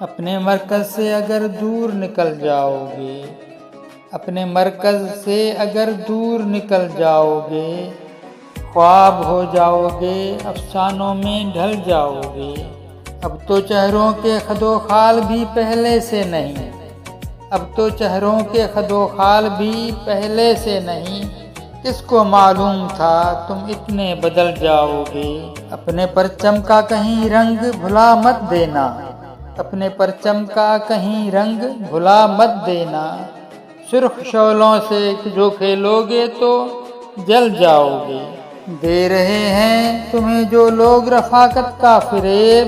اپنے مرکز سے اگر دور نکل جاؤ گے، اپنے مرکز سے اگر دور نکل جاؤ گے، خواب ہو جاؤ گے، افسانوں میں ڈھل جاؤ گے۔ اب تو چہروں کے خد و خال بھی پہلے سے نہیں، اب تو چہروں کے خد و خال بھی پہلے سے نہیں، کس کو معلوم تھا تم اتنے بدل جاؤ گے۔ اپنے پرچم کا کہیں رنگ بھلا مت دینا، اپنے پرچم کا کہیں رنگ بھلا مت دینا، سرخ شعلوں سے جو کھیلو گے تو جل جاؤ گے۔ دے رہے ہیں تمہیں جو لوگ رفاقت کا فریب،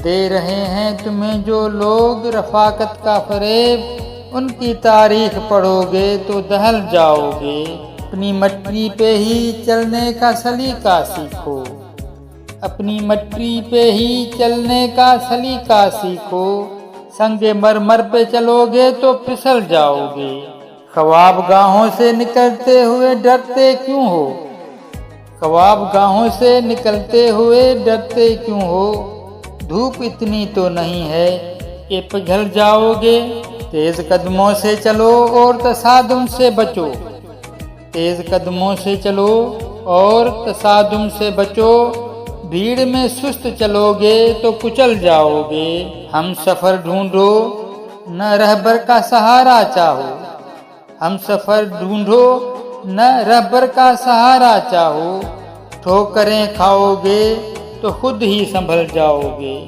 دے رہے ہیں تمہیں جو لوگ رفاقت کا فریب، ان کی تاریخ پڑھو گے تو دہل جاؤ گے۔ اپنی مٹی پہ ہی چلنے کا سلیقہ سیکھو، اپنی مٹی پہ ہی چلنے کا سلیقہ سیکھو، سنگ مرمر پہ چلو گے تو پھسل جاؤ گے۔ خواب گاہوں سے نکلتے ہوئے ڈرتے کیوں ہو، خواب گاہوں سے نکلتے ہوئے ڈرتے کیوں ہو، دھوپ اتنی تو نہیں ہے کہ پگھل جاؤ گے۔ تیز قدموں سے چلو اور تصادم سے بچو، تیز قدموں سے چلو اور تصادم سے بچو، بھیڑ میں سست چلو گے تو کچل جاؤ گے۔ ہم سفر ڈھونڈو نہ رہبر کا سہارا چاہو، ہم سفر ڈھونڈو نہ رہبر کا سہارا چاہو، ٹھوکریں کھاؤ گے تو خود ہی سنبھل جاؤ گے۔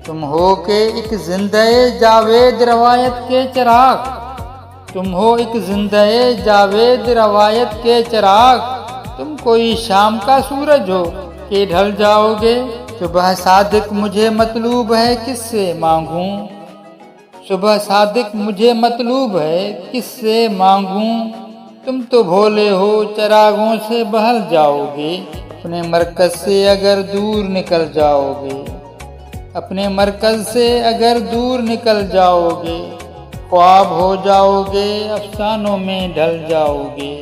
تم ہو کہ ایک زندہ جاوید روایت کے چراغ، تم ہو ایک زندہ جاوید روایت کے چراغ، تم کوئی شام کا سورج ہو کہ ڈھل جاؤ گے۔ صبح صادق مجھے مطلوب ہے کس سے مانگوں، صبح صادق مجھے مطلوب ہے کس سے مانگوں، تم تو بھولے ہو چراغوں سے بہل جاؤ گے۔ اپنے مرکز سے اگر دور نکل جاؤ گے، اپنے مرکز سے اگر دور نکل جاؤ گے، خواب ہو جاؤ گے، افسانوں میں ڈھل جاؤ گے۔